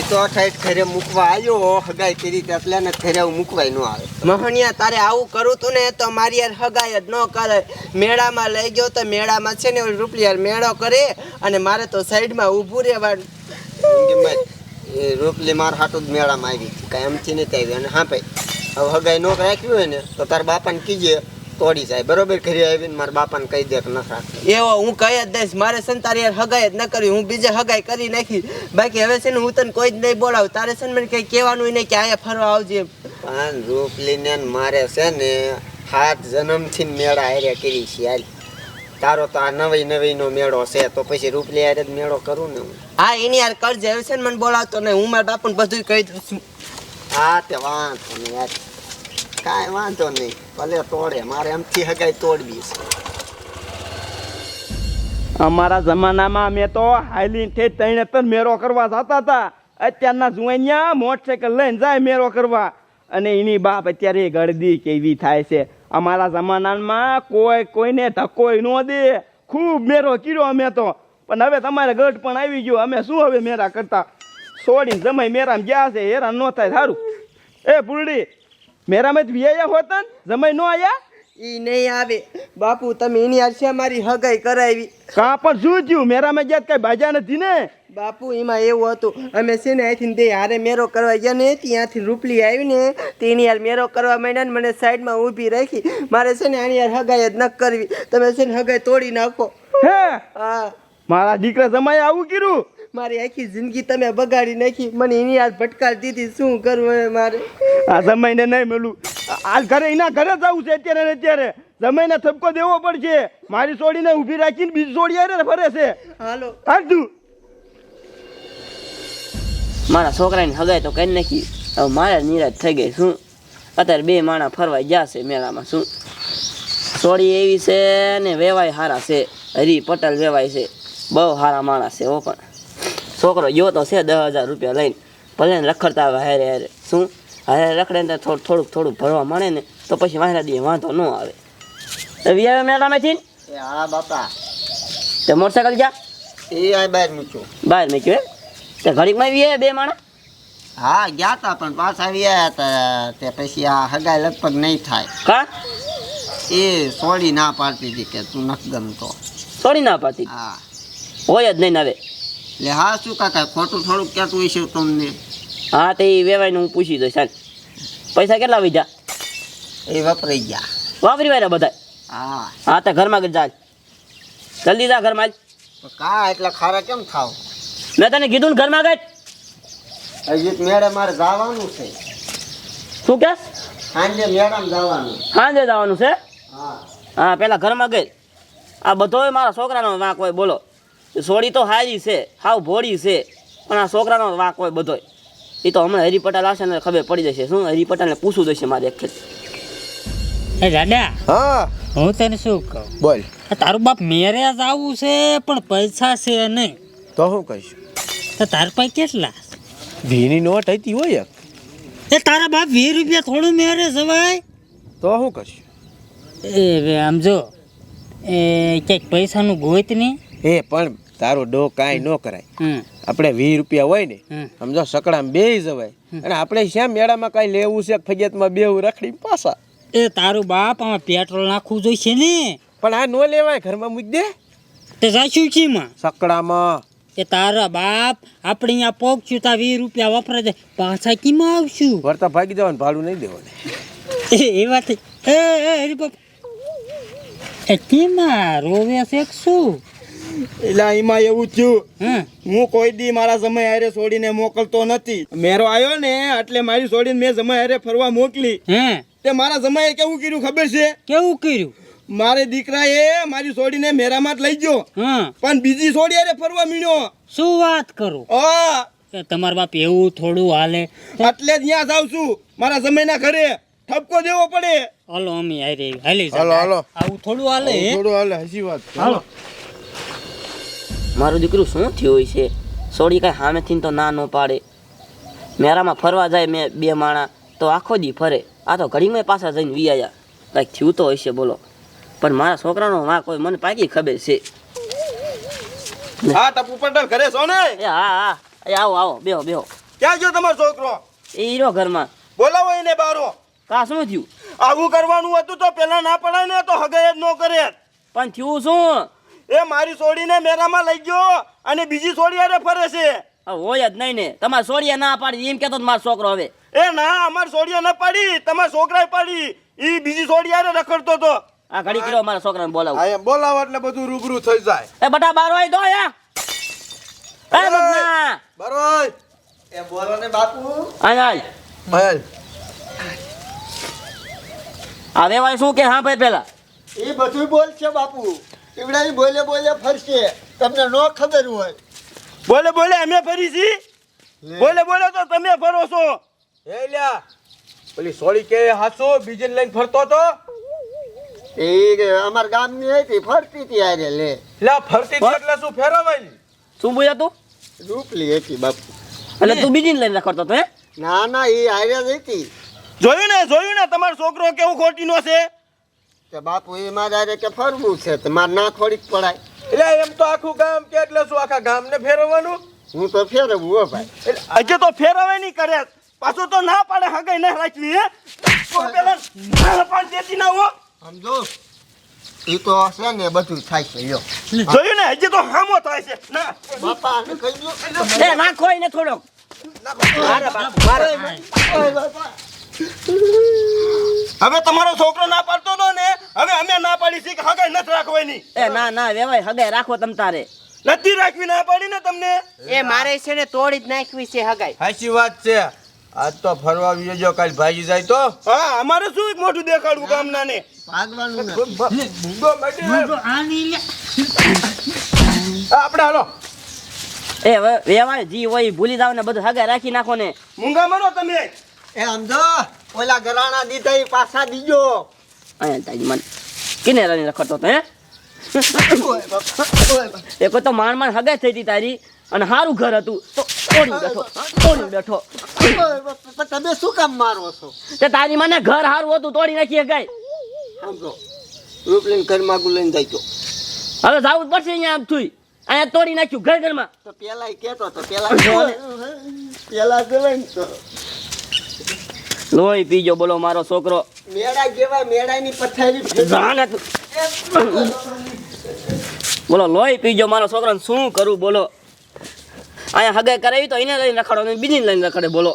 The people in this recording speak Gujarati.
તો ઠેઠ ઘરે મૂકવા આવ્યો હગાઈ કરી એટલે ને ઘરે મૂકવાય ન આવે મહણિયા તારે આવું કરું તું ને તો મારી યાર હગાઈ જ ન કરે મેળામાં લઈ ગયો તો મેળામાં છે ને રૂપિયા મેળો કરે અને મારે તો સાઈડમાં ઊભું રહેવાનું એ રોપલી માર હાટું જ મેળામાં આવી કાંઈ એમથી નથી આવી અને હા ભાઈ હવે હગાઈ નો રાખ્યું હોય ને તો તારા બાપાને કીજે તોડી જાય બરોબર ઘરે આવીને મારા બાપાને કહી દે કે ન રાખે એવો હું કહી જ દઈશ મારે છે ને તારી યાર હગાઈ જ ન કરી હું બીજે હગાઈ કરી નાખી બાકી હવે છે ને હું તને કોઈ જ નહીં બોલાવું તારે છે ને મને કંઈ કહેવાનું નહીં કે અહીંયા ફરવા આવજે પણ રોપલીને મારે છે ને 7 જન્મથી મેળા હારે કરી છે હાલ તારો તો આ નવી નો મેળો છે તો પછી રૂપલી હારે જ મેળો કરું ને હું હા એની યાર કરજે હવે છે ને મને બોલાવતો નહીં હું મારા બાપુને બધું કહી દઉં છું હા તે વાંધો નહીં યાર કાંઈ વાંધો નહીં ભલે તોડે મારે એમથી હગાઈ તોડવી છે અમારા જમાનામાં અમે તો હાઈલીન થી તણે મેરો કરવા જતા હતા અત્યારના જુવાનિયા મોટરસાઇકલ લઈને જાય મેરો કરવા અને એની બાપ અત્યારે ગળદી કેવી થાય છે અમારા જમાનામાં કોઈને ધક્કોય ન દે ખૂબ મેરો કર્યો અમે તો પણ હવે તમારે ગઢ પણ આવી ગયો અમે શું હવે મેરા કરતા છોડીને જમાઈ મેરામાં ગયા છે હેરાન ન થાય સારું એ પુરડી મેરામાં જ વિયા હોતા ને જમાઈ ન આયા ઈ નહીં આવે બાપુ તમે એની યાર છે મારી હગાઈ કરાવી કા પણ શું થયું મેરામાં ગયા કઈ બાજા નથી ને બાપુ એમાં એવું હતું અમે છે ને અહીંથી બે હારે મેરો કરવા ગયા ને ત્યાંથી રૂપલી આવી ને તેની યાર મેરો કરવા માંડ્યા ને મને સાઈડમાં ઊભી રાખી મારે છે ને આની યાર હગાઈ જ ન કરવી તમે છે ને હગાઈ તોડી નાખો હે હા મારા દીકરા જમાઈ આવું કર્યું મારી આખી જિંદગી તમે બગાડી નાખી મને એની યાર ભટકાડી દીધી શું કરવું હવે મારે આ જમાઈને નહીં મળું આ ઘરે એના ઘરે જવું છે અત્યારે ને અત્યારે જમાઈને થપકો દેવો પડશે મારી છોડીને ઊભી રાખીને બીજી છોડી હારે ફરે છે હાલો હાલતું મારા છોકરાની હગાઈ તો કરી નાખી હવે મારે નિરાશ થઈ ગઈ શું અત્યારે બે માણા ફરવા ગયા છે મેળામાં શું છોડી એવી છે ને વેવાય હારા છે હરી પટેલ વેવાય છે બહુ સારા માણસ છે હો પણ છોકરો ગયો તો છે 10,000 રૂપિયા લઈને ભલે ને રખડતા આવે હારે હારે શું હારે રખડે ને થોડુંક ભરવા મળે ને તો પછી વાહરા દે વાંધો ન આવે વ્યાવે મેળામાંથી એ હા બાપા તે મોટરસાઇકલ જા એ આ બહાર મૂક્યો બહાર મૂક્યું તે ઘડીકમાં વ્યાવે બે માણા હા ગયા તા પણ પાછા આવ્યા હતા તે પછી આ હગાઈ લગભગ નહીં થાય કા એ સોડી ના પાડતી હતી કે તું નથી ગમતો છોડી ના પાડતી હા હોય જ નહીં હવે એટલે હા શું કાકા ખોટું થોડુંક કહેતું હોય છે તમને હા તે વેવાઈને હું પૂછી દઈશ ચાલ પૈસા કેટલા વીધા એ વપરાઈ ગયા વાપરી વાર્યા બધા હા હા તો ઘરમાં જ જા જલ્દી જા ઘરમાં જ તો કા એટલે ખારા કેમ થાવ મેં તને કીધું ને ઘરમાં ગઈ હજી મેળે મારે જવાનું છે શું કે સાંજે મેળામાં જવાનું સાંજે જવાનું છે હા હા પેલા ઘરમાં ગઈ આ બધોય મારા છોકરાનો વાંક હોય બોલો સોડી તો હારી છે હાવ ભોળી છે પણ આ છોકરાનો વાંક હોય બધોય એ તો હમણાં હરી પટેલ આવશે ને ખબર પડી જશે શું હરી પટેલને પૂછવું જશે મારે એક ખેત એ દાદા હા હું તને શું કહું બોલ તારું બાપ મેરે જ આવું છે પણ પૈસા છે નહીં તો શું કહીશું તો તાર પાસે કેટલા વીની નોટ હતી હોય એ તારા બાપ 20 રૂપિયા થોડું મેરે જવાય તો શું કહીશું એ આમ જો એ ક્યાંક પૈસાનું ગોત નહીં એ પણ તારો ડો કાંઈ ન કરાય આપણે 20 રૂપિયા હોય ને સમજો સકડામાં બેહી જવાય અને આપણે શ્યામ મેળામાં કાંઈ લેવું છે ફજિયાતમાં બેવું રખડી પાછા એ તારું બાપ આમાં પેટ્રોલ નાખવું જોઈશે ને પણ આ નો લેવાય ઘરમાં મૂકી દે તે જાશું ચીમાં સકડામાં એ તારા બાપ આપણે અહીંયા પહોંચ્યું તા 20 રૂપિયા વપરાય જાય પાછા કીમાં આવશું વળતા ભાગી જવાનું ભાડું નહીં દેવાનું એ વાત એ હરી બાપ એ કીમાં રોવે છે કે શું એટલે એમાં એવું થયું હા હું કોઈ દી મારા જમાઈ હારે છોડીને મોકલતો નથી મેરો આવ્યો ને એટલે મારી છોડીને મેં જમાઈ હારે ફરવા મોકલી હે તે મારા જમાઈએ કેવું કર્યું ખબર છે કેવું કર્યું મારે દીકરાએ મારી છોડીને મેરામાં જ લઈ ગયો હા પણ બીજી છોડી હારે ફરવા મીણ્યો શું વાત કરું આ તમારા બાપ એવું થોડું હાલે એટલે જ ત્યાં જાઉં છું મારા જમાઈના ઘરે ઠપકો દેવો પડે હાલો અમે હાલી હાલો હાલો આવું થોડું હાલે હે? થોડું હાલે હસી વાત હાલો મારું દીકરું શું થયું હોય છે સોડી કાંઈ સામેથી તો ના ન પાડે મેરામાં ફરવા જાય મેં બે માણા તો આખો દી ફરે આ તો ઘડીમાં પાછા જઈને વિયાયા કાંઈક થયું તો હશે બોલો પણ મારા છોકરાનો વાંક હોય મને પાકી ખબર છે હા ટપુ પટેલ ઘરે છો ને એ હા હા એ આવો આવો બેહો બેહો ક્યાં ગયો તમારો છોકરો? એ હીરો ઘરમાં. બોલાવો એને બારો. કા શું થયું? આવું કરવાનું હતું તો પેલા ના પડાય ને તો હગાઈ જ ન કરે. પણ થયું શું? એ મારી છોડીને મેરામાં લઈ ગયો અને બીજી છોડી હારે ફરે છે. હવે હોય જ નહીં ને. તમારે સોડિયા ના પાડી એમ કહેતો મારો છોકરો હવે. એ ના, અમાર છોડીએ ન પાડી, તમારા છોકરાએ પાડી. ઈ બીજી છોડી હારે રખડતો તો. આ ઘડી કર્યો મારા છોકરાને બોલાવું. આ એમ બોલાવો એટલે બધું રૂબરૂ થઈ જાય. એ બટા બાર હોય તો યા. એ બટા. બરોબર એ બોલો ને બાપુ. આય આય. મહેલ આ વેવાય શું કે હા ભાઈ પેલા. એ બધું બોલશે બાપુ. એવડા બોલે બોલે ફરશે, તમને ન ખબર હોય. બોલે બોલે અમે ફરી છી. બોલે બોલે તો તમે ફરો છો. એ લ્યા પેલી સોળી કે હાસો બીજી લઈને ફરતો તો એ અમાર ગામની હતી, ફરતી હતી આરે લે. લ્યા ફરતી હતી એટલે શું ફેરવાય? શું બોલ્યા તું? રૂપલી હતી બાપુ. એટલે તું બીજીને લઈને રખડતો તો હે? ના ના, એ આરે જ હતી. જોયું ને તમારો છોકરો કેવું ખોટીનો છે. કે બાપુ એ મારે આરે કે ફરવું છે તો મારે ના થોડીક પડાય. એટલે એમ તો આખું ગામ કે એટલે શું આખા ગામને ફેરવવાનું? હું તો ફેરવું હો ભાઈ. હજી તો ફેરવે નહીં કરે. પાછું તો ના પાડે હગાઈ ના રાખવી હે. તો પેલા ના પાડ દેતી ના હો. સમજો, એ તો છે ને બધું થાય છે. લ્યો જોયું ને હજી તો હામો થાય છે. ના બાપા આને કહી દો. એ નાખો એને થોડોક. ઓય બાપા. હવે તમારો છોકરો ના પાડતો હતો ને, હવે અમે ના પાડી છે કે હગાઈ નથી રાખવાની. એ ના ના વેવાય હગાઈ રાખો તમ તારે. નથી રાખવી ના પાડી ને તમને. એ મારે છે ને તોડી જ નાખવી છે હગાઈ. સાચી વાત છે. આજ તો ફરવા વિયો કાલ ભાગી જાય તો હા, અમારે શું મોઢું દેખાડવું ગામના ને. ભાગવાનું ને. ભૂંગો બેઠી આની લે. આપણે હાલો. એ વેવાય જી હોય ભૂલી જાવ ને બધું હગાઈ રાખી નાખો ને. મૂંગા મરો તમે. એ સમજો, ઓલા ગરાણા દીધા એ પાછા દીજો. અહીંયા તારી મન કિને રાની રખડતો તો હે? ઓય બાપા, ઓય બાપા. એ કોઈ તો માંડ હગાઈ થઈ હતી તારી અને સારું ઘર હતું તો તોડી બેઠો. ઓય બાપા, પણ તમે શું કામ મારો છો? તે તારી મને ઘર સારું હતું તોડી નાખી હગાઈ. સમજો, રૂપલીન ઘરમાં લઈને જાય તો. હવે જાવું જ પડશે અહીંયા આમ થયું. અહીંયા તોડી નાખ્યું ઘર ઘરમાં. તો પેલા કેતો તો પેલા જવાય ને તો. લોહી પીજો બોલો મારો છોકરો. મેળા જેવા મેળાની પથારી જાને તું. બોલો લોહી પીજો મારો છોકરાને શું કરું બોલો. અહીંયા હગાઈ કરાવી તો એને લઈને રખડો ને બીજીને લઈને રખડે બોલો.